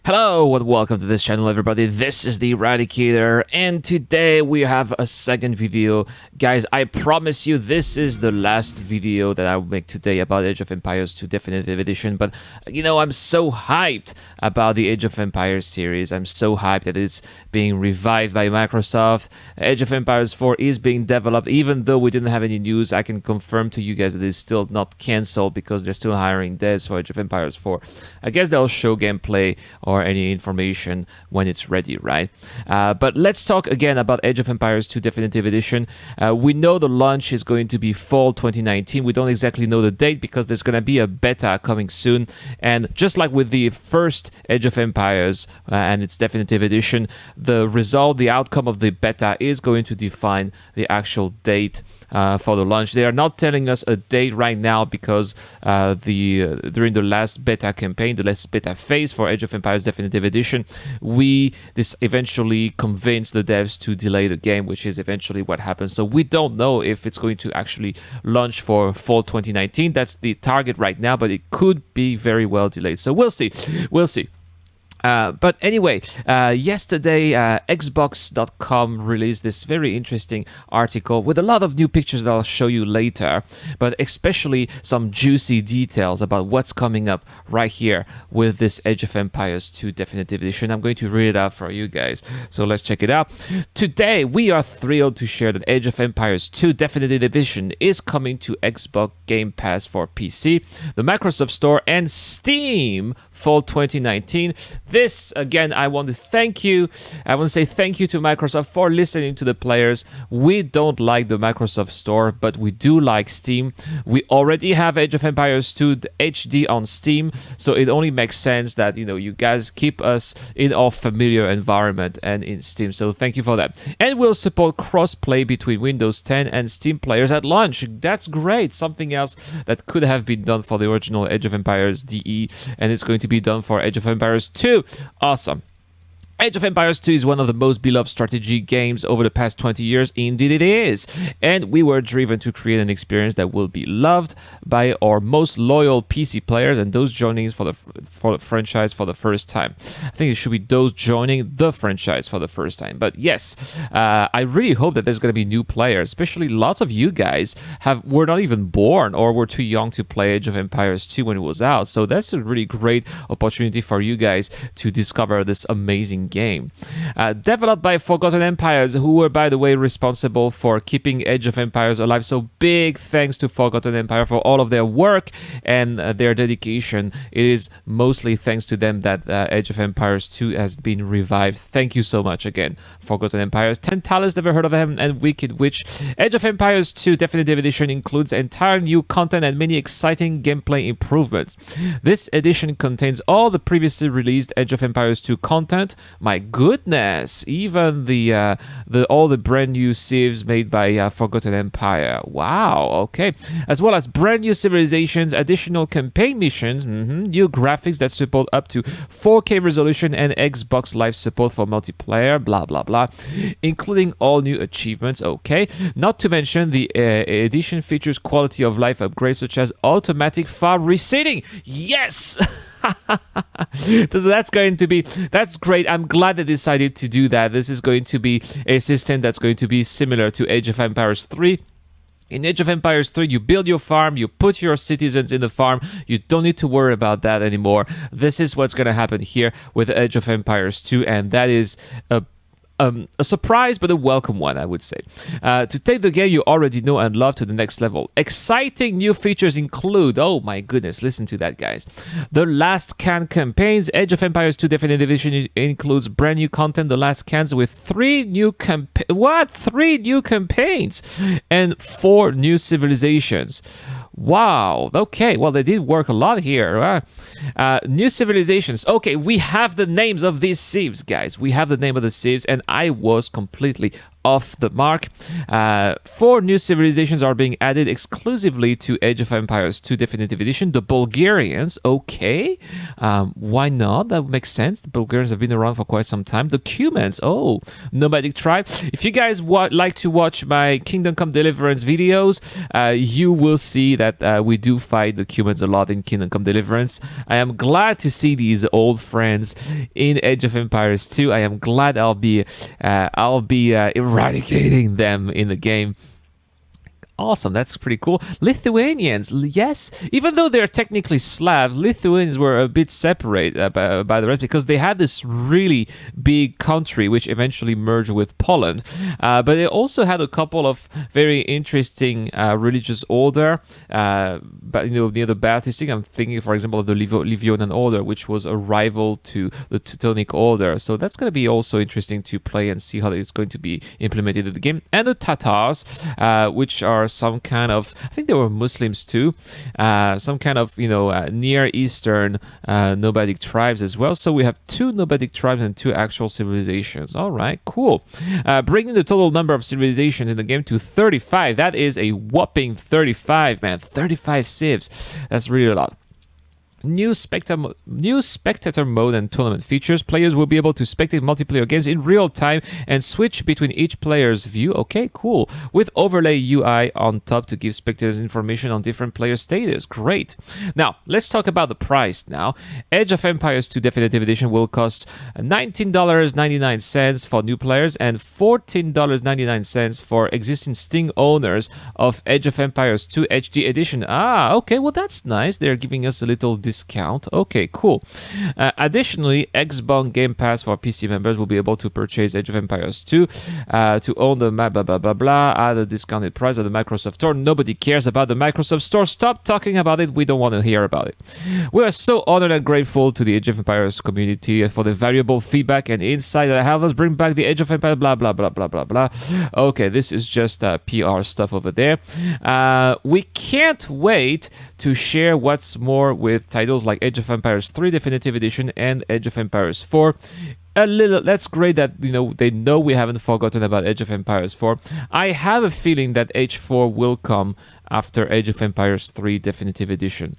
Hello and welcome to this channel, everybody. This is the Eradicator, and today we have a second video. Guys, I promise you this is the last video that I will make today about Age of Empires 2 Definitive Edition, but I'm so hyped about the Age of Empires series. I'm so hyped that it's being revived by Microsoft. Age of Empires 4 is being developed. Even though we didn't have any news, I can confirm to you guys that it's still not cancelled because they're still hiring devs for Age of Empires 4. I guess they'll show gameplay or any information when it's ready, right? But let's talk again about Age of Empires 2 Definitive Edition. We know the launch is going to be fall 2019. We don't exactly know the date because there's going to be a beta coming soon. And just like with the first Age of Empires and its Definitive Edition, the outcome of the beta is going to define the actual date for the launch. They are not telling us a date right now because during the last beta campaign, the last beta phase for Age of Empires Definitive Edition, this eventually convinced the devs to delay the game, which is eventually what happened. So we don't know if it's going to actually launch for fall 2019. That's the target right now, but it could be very well delayed. So we'll see. But anyway, yesterday Xbox.com released this very interesting article with a lot of new pictures that I'll show you later, but especially some juicy details about what's coming up right here with this Age of Empires 2 Definitive Edition. I'm going to read it out for you guys, so let's check it out. Today, we are thrilled to share that Age of Empires 2 Definitive Edition is coming to Xbox Game Pass for PC, the Microsoft Store, and Steam fall 2019. This, again, I want to say thank you to Microsoft for listening to the players. We don't like the Microsoft Store, but we do like Steam. We already have Age of Empires 2 HD on Steam, so it only makes sense that you guys keep us in our familiar environment and in Steam. So thank you for that. And we'll support cross-play between Windows 10 and Steam players at launch. That's great. Something else that could have been done for the original Age of Empires DE, and it's going to be done for Age of Empires 2. Awesome. Age of Empires 2 is one of the most beloved strategy games over the past 20 years. Indeed it is. And we were driven to create an experience that will be loved by our most loyal PC players and those joining for the franchise for the first time. I think it should be those joining the franchise for the first time. But yes, I really hope that there's going to be new players, especially lots of you guys were not even born or were too young to play Age of Empires 2 when it was out. So that's a really great opportunity for you guys to discover this amazing game. Developed by Forgotten Empires, who were, by the way, responsible for keeping Age of Empires alive. So big thanks to Forgotten Empire for all of their work and their dedication. It is mostly thanks to them that Age of Empires 2 has been revived. Thank you so much again, Forgotten Empires. Tentalis, never heard of them, and Wicked Witch. Age of Empires 2 Definitive Edition includes entire new content and many exciting gameplay improvements. This edition contains all the previously released Age of Empires 2 content. My goodness, even all the brand new civs made by Forgotten Empire. Wow, okay. As well as brand new civilizations, additional campaign missions, new graphics that support up to 4K resolution and Xbox Live support for multiplayer, blah, blah, blah, including all new achievements, okay. Not to mention the edition features quality of life upgrades such as automatic far resetting. Yes! So that's great. I'm glad they decided to do that. This is going to be a system that's going to be similar to Age of Empires 3. In Age of Empires 3, you build your farm, you put your citizens in the farm, you don't need to worry about that anymore. This is what's going to happen here with Age of Empires 2, and that is a surprise, but a welcome one, I would say. To take the game you already know and love to the next level. Exciting new features include, oh my goodness, listen to that, guys. The Last Can campaigns. Age of Empires 2 Definitive Edition includes brand new content, The Last Cans, with 3 new campaigns and 4 new civilizations. Wow. Okay. Well, they did work a lot here. New civilizations. Okay, we have the names of these civs, guys. We have the name of the civs, and I was completely off the mark. 4 new civilizations are being added exclusively to Age of Empires 2 Definitive Edition. The Bulgarians, okay, why not? That makes sense. The Bulgarians have been around for quite some time. The Cumans, oh, nomadic tribe. If you guys like to watch my Kingdom Come Deliverance videos, you will see that we do fight the Cumans a lot in Kingdom Come Deliverance. I am glad to see these old friends in Age of Empires 2. I am glad I'll be eradicating them in the game. Awesome, that's pretty cool. Lithuanians, yes, even though they're technically Slavs, Lithuanians were a bit separate by the rest because they had this really big country which eventually merged with Poland. But they also had a couple of very interesting religious order, but near the Baltic Sea. I'm thinking, for example, of the Livonian order, which was a rival to the Teutonic order. So that's going to be also interesting to play and see how it's going to be implemented in the game. And the Tatars, which are some kind of, I think they were Muslims too, some kind of Near Eastern nomadic tribes as well. So we have 2 nomadic tribes and 2 actual civilizations. All right, cool. Bringing the total number of civilizations in the game to 35. That is a whopping 35, man. 35 civs. That's really a lot. New spectator mode and tournament features. Players will be able to spectate multiplayer games in real time and switch between each player's view. Okay, cool. With overlay UI on top to give spectators information on different player status. Great. Now, let's talk about the price now. Age of Empires 2 Definitive Edition will cost $19.99 for new players and $14.99 for existing Steam owners of Age of Empires 2 HD Edition. Ah, okay, well that's nice. They're giving us a little discount. Okay, cool. Additionally, Xbox Game Pass for PC members will be able to purchase Age of Empires 2 to own the map, blah, blah, blah, blah, at a discounted price at the Microsoft Store. Nobody cares about the Microsoft Store. Stop talking about it. We don't want to hear about it. We are so honored and grateful to the Age of Empires community for the valuable feedback and insight that helped us bring back the Age of Empires, blah, blah, blah, blah, blah, blah. Okay, this is just PR stuff over there. We can't wait to share what's more with titles like Age of Empires 3 Definitive Edition and Age of Empires 4. That's great that they know we haven't forgotten about Age of Empires 4. I have a feeling that Age 4 will come after Age of Empires 3 Definitive Edition.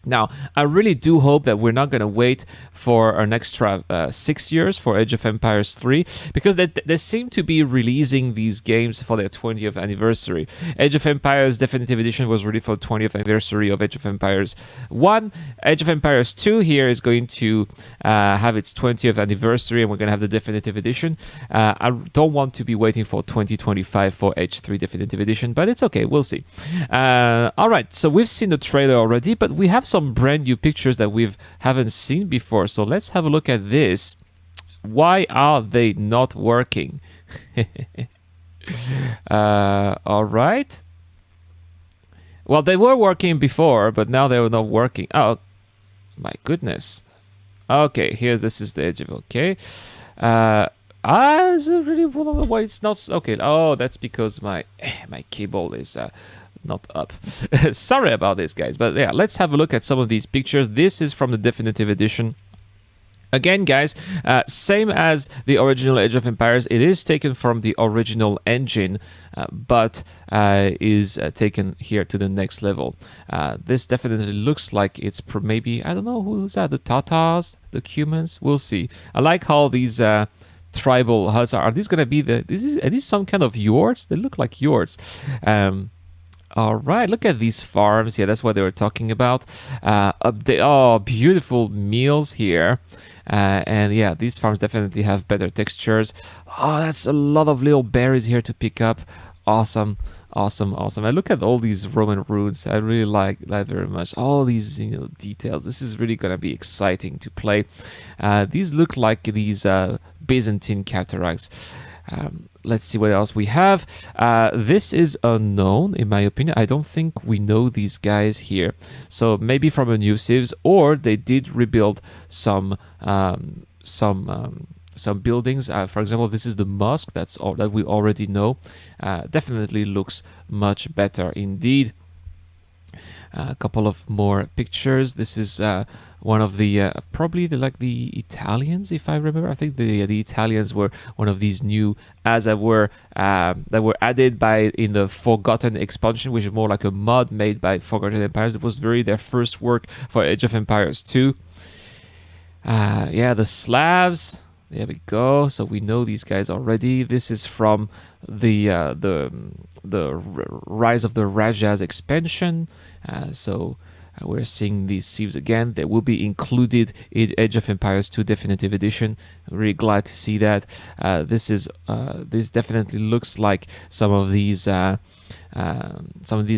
Now, I really do hope that we're not going to wait for an extra 6 years for Age of Empires 3, because they seem to be releasing these games for their 20th anniversary. Age of Empires Definitive Edition was released for the 20th anniversary of Age of Empires 1. Age of Empires 2 here is going to have its 20th anniversary, and we're going to have the Definitive Edition. I don't want to be waiting for 2025 for Age 3 Definitive Edition, but it's okay. We'll see. All right, so we've seen the trailer already, but we have some brand new pictures that we haven't seen before. So let's have a look at this. Why are they not working? All right. Well, they were working before, but now they were not working. Oh, my goodness. Okay, here, this is the edge of, okay. Is it really, why it's not, okay. Oh, that's because my cable is, not up. Sorry about this, guys, but yeah, let's have a look at some of these pictures. This is from the Definitive Edition. Again, guys, same as the original Age of Empires, it is taken from the original engine, but is taken here to the next level. This definitely looks like it's maybe, I don't know, who's that? The Tatars, the Cumans? We'll see. I like how these tribal huts are. Are these going to be are these some kind of yurts? They look like yurts. All right, look at these farms here. That's what they were talking about. Oh, beautiful meals here. And yeah, these farms definitely have better textures. Oh, that's a lot of little berries here to pick up. Awesome, awesome, awesome. I look at all these Roman ruins. I really like that very much. All these details. This is really gonna be exciting to play. These look like these Byzantine cataracts. Let's see what else we have. This is unknown, in my opinion. I don't think we know these guys here. So maybe from a new civs, or they did rebuild some buildings. For example, this is the mosque. That's all that we already know. Definitely looks much better indeed. A couple of more pictures. This is one of the probably the Italians, if I remember. I think the Italians were one of these new ads that were added in the Forgotten expansion, which is more like a mod made by Forgotten Empires. It was really their first work for Age of Empires 2. Yeah, the Slavs. There we go. So we know these guys already. This is from the Rise of the Rajas expansion. We're seeing these civs again. They will be included in Age of Empires 2 Definitive Edition. I'm really glad to see that. This definitely looks like some of these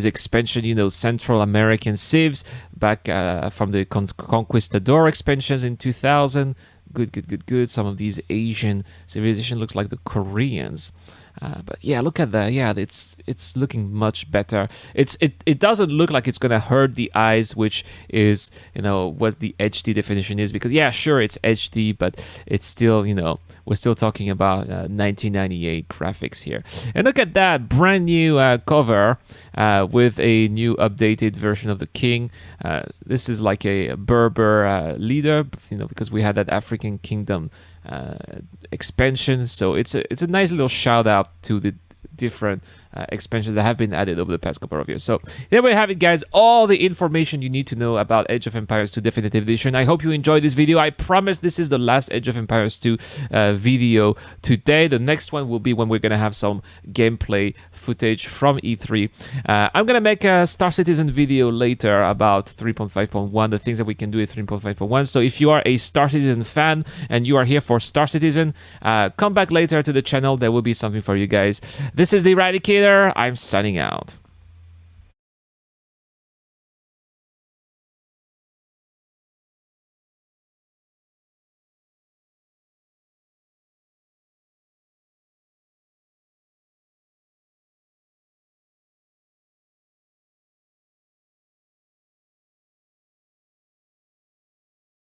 expansion, Central American civs back from the Conquistador expansions in 2000. Good. Some of these Asian civilization looks like the Koreans. But yeah, look at that. Yeah, it's looking much better. It doesn't look like it's gonna hurt the eyes, which is what the HD definition is. Because yeah, sure, it's HD, but it's still we're still talking about 1998 graphics here. And look at that brand new cover with a new updated version of the king. This is like a Berber leader, because we had that African kingdom expansion. So it's a nice little shout out to the different expansions that have been added over the past couple of years. So there we have it, guys. All the information you need to know about Age of Empires 2 Definitive Edition. I hope you enjoyed this video. I promise this is the last Age of Empires 2 video today. The next one will be when we're going to have some gameplay footage from E3. I'm going to make a Star Citizen video later about 3.5.1, the things that we can do with 3.5.1. So if you are a Star Citizen fan and you are here for Star Citizen, come back later to the channel. There will be something for you guys. This is the Eradicator. I'm signing out.